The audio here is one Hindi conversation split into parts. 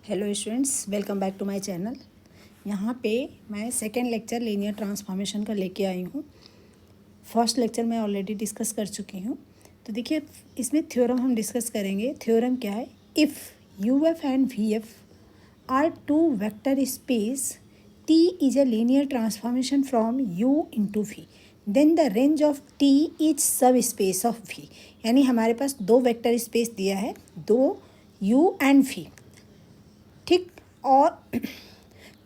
Hello students, welcome back to my channel. यहाँ पे मैं सेकेंड लेक्चर लीनियर ट्रांसफॉर्मेशन का लेके आई हूँ। फर्स्ट लेक्चर मैं ऑलरेडी डिस्कस कर चुकी हूँ। तो देखिए, इसमें थ्योरम हम डिस्कस करेंगे। थ्योरम क्या है? If U F and V F are two vector space, T is a linear transformation from U into V, then the range of T is subspace of V. यानी हमारे पास दो वेक्टर स्पेस दिया है, दो यू एंड वी, ठीक। और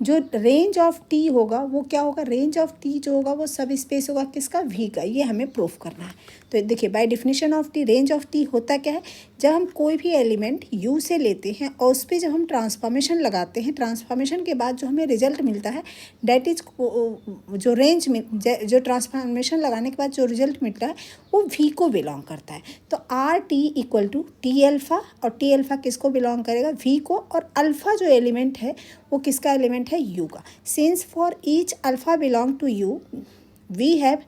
जो रेंज ऑफ टी होगा वो क्या होगा? रेंज ऑफ टी जो होगा वो सब स्पेस होगा किसका? वी का। ये हमें प्रूफ करना है। तो देखिए, by definition of T, range of T होता क्या है? जब हम कोई भी एलिमेंट यू से लेते हैं और उस पर जब हम ट्रांसफॉर्मेशन लगाते हैं, ट्रांसफॉर्मेशन के बाद जो हमें रिजल्ट मिलता है डैट इज जो रेंज में जो ट्रांसफॉर्मेशन लगाने के बाद जो रिजल्ट मिलता है वो वी को बिलोंग करता है। तो R T equal to T alpha, और टी अल्फ़ा किसको बिलोंग करेगा? वी को। और अल्फ़ा जो एलिमेंट है वो किसका एलिमेंट है? यू का। Since for each alpha belong to U we have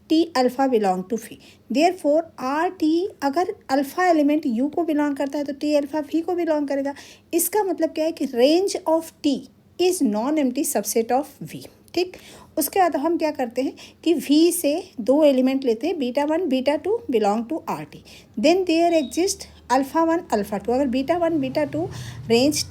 T alpha belong to V, therefore R T, अगर अल्फ़ा एलिमेंट यू को बिलोंग करता है तो टी अल्फ़ा वी को बिलोंग करेगा। इसका मतलब क्या है कि range of T is non empty subset of V, ठीक। उसके बाद हम क्या करते हैं कि वी से दो एलिमेंट लेते हैं, beta one beta two belong to R T, then there exist alpha one alpha two. अगर beta one beta two range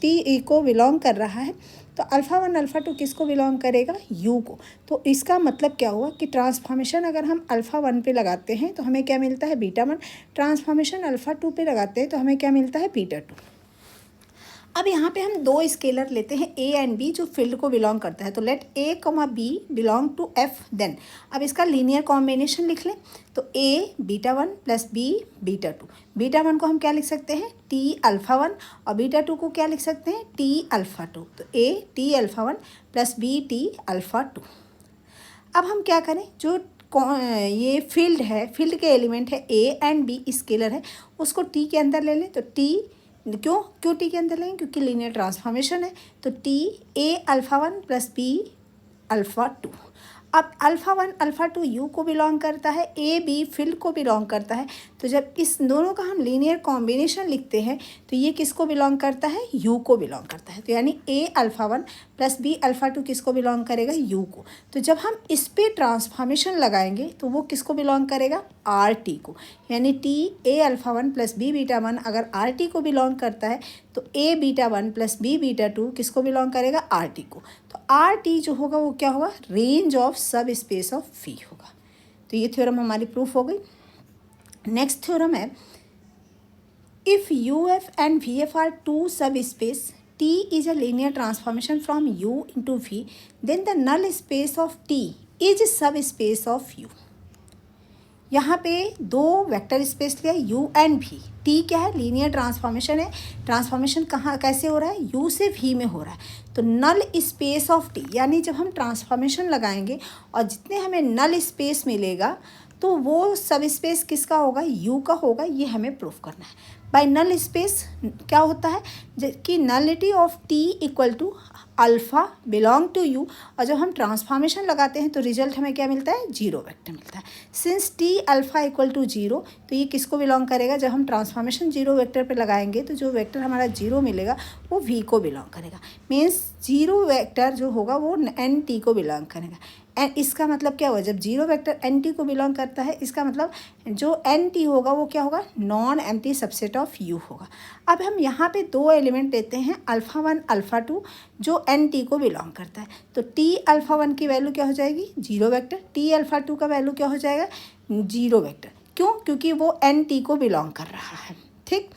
T को बिलोंग कर रहा है तो अल्फ़ा वन अल्फ़ा टू किसको बिलोंग करेगा? यू को। तो इसका मतलब क्या हुआ कि ट्रांसफॉर्मेशन अगर हम अल्फ़ा वन पे लगाते हैं तो हमें क्या मिलता है? Beta one. Transformation alpha two पे लगाते हैं तो हमें क्या मिलता है? Beta two. अब यहाँ पे हम दो स्केलर लेते हैं ए एंड बी जो फील्ड को बिलोंग करता है। तो let A comma B belong to F, then अब इसका लीनियर कॉम्बिनेशन लिख लें। तो A beta one plus B beta two. Beta one को हम क्या लिख सकते हैं? टी अल्फ़ा वन, और बीटा टू को क्या लिख सकते हैं? T alpha two. तो A T alpha one plus B T alpha two. अब हम क्या करें, जो ये फील्ड है, फील्ड के एलिमेंट है ए एंड बी स्केलर है, उसको टी के अंदर ले लें। तो टी क्यों टी के अंदर लेंगे? क्योंकि लीनियर ट्रांसफॉर्मेशन है। तो T A alpha one plus B alpha two. अब alpha one alpha two U को बिलोंग करता है, ए बी फील्ड को बिलोंग करता है। तो जब इस दोनों का हम लीनियर कॉम्बिनेशन लिखते हैं तो ये किसको बिलोंग करता है? यू को बिलोंग करता है। तो यानी A alpha one plus B alpha two किसको बिलोंग करेगा? यू को। तो जब हम इस पर ट्रांसफॉर्मेशन लगाएंगे तो वो किसको बिलोंग करेगा? आर टी को। यानी T A alpha one plus B beta one अगर आर टी को बिलोंग करता है तो A beta one plus B beta two किसको बिलोंग करेगा? आर टी को। तो आर टी जो होगा वो क्या होगा? Range of subspace of V होगा। तो ये थ्योरम हमारी प्रूफ हो गई। नेक्स्ट थ्योरम है, if U F and V F are two subspace, T is a linear transformation from U into V, then the null space of T is subspace of U. यहाँ पे दो वेक्टर स्पेस लिया, यू एंड वी। टी क्या है? लीनियर ट्रांसफॉर्मेशन है। ट्रांसफॉर्मेशन कहाँ कैसे हो रहा है? यू से वी में हो रहा है। तो नल स्पेस ऑफ टी, यानी जब हम ट्रांसफॉर्मेशन लगाएंगे और जितने हमें नल स्पेस मिलेगा तो वो सब स्पेस किसका होगा? यू का होगा। ये हमें प्रूफ करना है। बाय नल स्पेस क्या होता है कि nullity of T equal to alpha belong to U, और जब हम ट्रांसफॉर्मेशन लगाते हैं तो रिजल्ट हमें क्या मिलता है? जीरो वेक्टर मिलता है। Since T alpha equal to zero, तो ये किसको बिलोंग करेगा? जब हम ट्रांसफॉर्मेशन जीरो वेक्टर पे लगाएंगे तो जो वेक्टर हमारा जीरो मिलेगा वो वी को बिलोंग करेगा। मीन्स जीरो वेक्टर जो होगा वो एन टी को बिलोंग करेगा। एंड इसका मतलब क्या हुआ? जब जीरो वेक्टर एन टी को बिलोंग करता है, इसका मतलब जो एन टी होगा वो क्या होगा? Non empty subset of you होगा। अब हम यहाँ पे दो एलिमेंट लेते हैं, अल्फ़ा वन अल्फ़ा टू, जो एन टी को बिलोंग करता है। तो टी अल्फ़ा वन की वैल्यू क्या हो जाएगी? Zero vector. T alpha to का वैल्यू क्या हो जाएगा? Zero vector. क्यों? क्योंकि वो एन टी को बिलोंग कर रहा है, ठीक।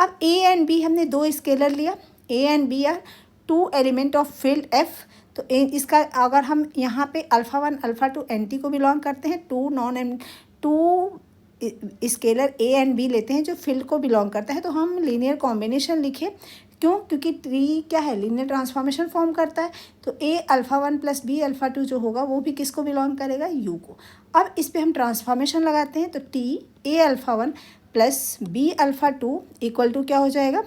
अब ए एंड बी हमने दो स्केलर लिया, A and B are two element of field F. तो इसका अगर हम यहाँ पे alpha one alpha two N T को बिलोंग करते हैं, two scalar A and B लेते हैं जो फील्ड को बिलोंग करता है, तो हम लीनियर कॉम्बिनेशन लिखे। क्यों? क्योंकि टी क्या है? लीनियर ट्रांसफॉर्मेशन फॉर्म करता है। तो A alpha one plus B alpha two जो होगा वो भी किसको बिलोंग करेगा? यू को। अब इस पर हम ट्रांसफॉर्मेशन लगाते हैं तो T A alpha one plus B alpha two equal to क्या हो जाएगा?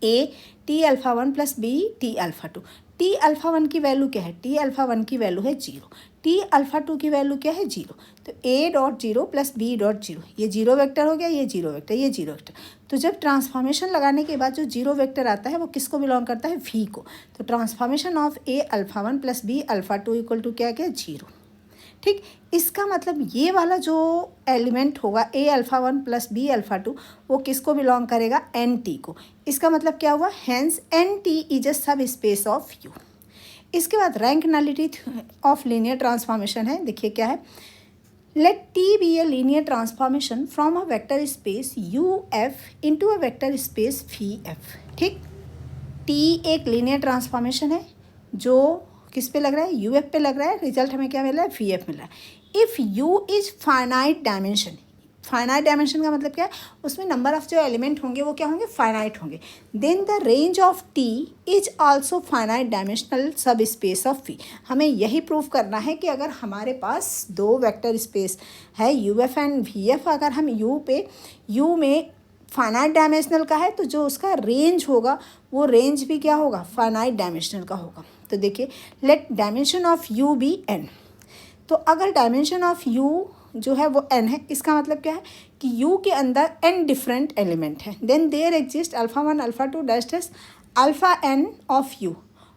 A T alpha one plus B T alpha two. T alpha one की वैल्यू क्या है? टी अल्फ़ा वन की वैल्यू है जीरो। टी अल्फ़ा टू की वैल्यू क्या है 0, तो A dot zero plus B dot zero, ये जीरो वेक्टर हो गया, ये जीरो वेक्टर, ये जीरो वेक्टर। तो जब ट्रांसफॉर्मेशन लगाने के बाद जो जीरो वेक्टर आता है वो किसको बिलोंग करता है, वी को। तो transformation of A alpha one plus B alpha two equal to क्या क्या 0। ठीक, इसका मतलब ये वाला जो एलिमेंट होगा A alpha one plus B alpha two, वो किसको बिलोंग करेगा, एन टी को। इसका मतलब क्या हुआ, hence N T is a subspace of U. इसके बाद rank nullity of linear transformation है, देखिए क्या है, let T be a linear transformation from a vector space U F into a vector space V F. ठीक, टी एक लीनियर ट्रांसफॉर्मेशन है जो किस पे लग रहा है, यू एफ पे लग रहा है, रिजल्ट हमें क्या मिल रहा है, वी एफ मिल रहा है। If you is finite dimension, finite dimension का मतलब क्या है, उसमें नंबर ऑफ जो एलिमेंट होंगे वो क्या होंगे, फाइनाइट होंगे। Then the range of T is also finite dimensional subspace of V. हमें यही प्रूव करना है कि अगर हमारे पास दो वेक्टर स्पेस है you F and V F, अगर हम यू में फाइनाइट डायमेंशनल का है तो जो उसका रेंज होगा वो रेंज भी क्या होगा, फाइनाइट डायमेंशनल का होगा। तो देखिए, let dimension of U be N. तो अगर डायमेंशन ऑफ यू जो है वो एन है, इसका मतलब क्या है कि यू के अंदर एन डिफरेंट एलिमेंट है। Then there exist alpha one alpha two dash dash alpha N of U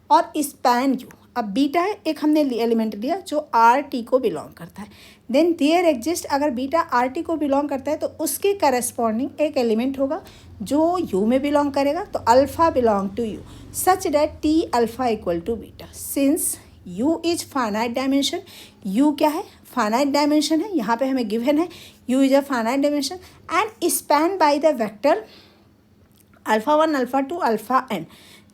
और स्पैन यू। अब बीटा है, एक हमने एलिमेंट लिया जो आर टी को बिलोंग करता है। देन देयर एग्जिस्ट, अगर बीटा आर टी को बिलोंग करता है तो उसके करस्पॉन्डिंग एक एलिमेंट होगा जो यू में बिलोंग करेगा, तो alpha belong to U such that T alpha equal to beta. Since U is finite dimension, U क्या है, फाइनाइट डायमेंशन है, यहाँ पे हमें गिवन है U is a finite dimension and span by the vector alpha one alpha two alpha N.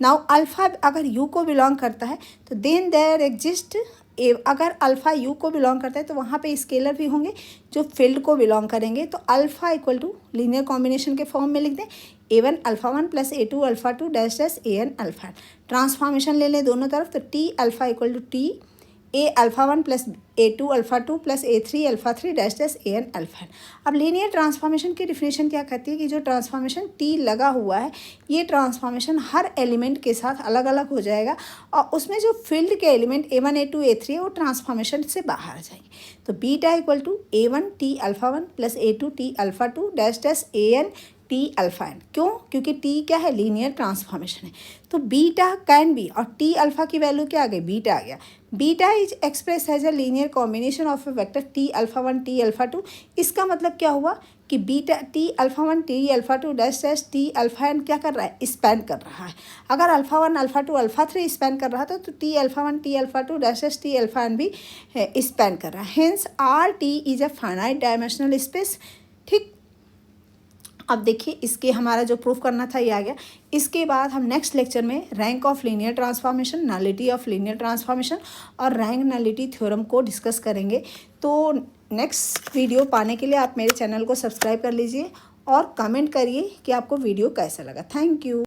Now alpha अगर यू को बिलोंग करता है तो देन देयर एग्जिस्ट, अगर अल्फ़ा यू को बिलोंग करता है तो वहाँ पे स्केलर भी होंगे जो फील्ड को बिलोंग करेंगे। तो alpha equal to linear combination के फॉर्म में लिख दें A one alpha one plus A two alpha two dash dash A N alpha N. Transformation ले लें दोनों तरफ, तो T alpha equal to T A alpha one plus A two alpha two plus A three alpha three dash dash A N alpha N. अब लीनियर ट्रांसफॉर्मेशन की डिफिनेशन क्या कहती है कि जो ट्रांसफॉर्मेशन टी लगा हुआ है ये ट्रांसफॉर्मेशन हर एलिमेंट के साथ अलग अलग हो जाएगा और उसमें जो फील्ड के element A one A two A three है वो ट्रांसफॉर्मेशन से बाहर आ जाएंगे। तो beta equal to A one T alpha one plus A two T alpha two dash dash A N T alpha N. क्यों, क्योंकि टी क्या है, लीनियर ट्रांसफॉर्मेशन है। तो बीटा कैन बी, और टी अल्फ़ा की वैल्यू क्या आ गई, बीटा आ गया। Beta is express as a linear combination of a vector T alpha one T alpha two. इसका मतलब क्या हुआ कि beta T alpha one T alpha two dash dash T alpha N क्या कर रहा है, स्पैन कर रहा है। अगर alpha one alpha two alpha three span कर रहा था तो T alpha one T alpha two dash dash T alpha N भी स्पैन कर रहा है। Hence R T is a finite dimensional space. ठीक, अब देखिए इसके हमारा जो प्रूफ करना था ये आ गया। इसके बाद हम नेक्स्ट लेक्चर में rank of linear transformation, nullity of linear transformation और रैंक नलिटी थ्योरम को डिस्कस करेंगे। तो नेक्स्ट वीडियो पाने के लिए आप मेरे चैनल को सब्सक्राइब कर लीजिए और कमेंट करिए कि आपको वीडियो कैसा लगा। Thank you.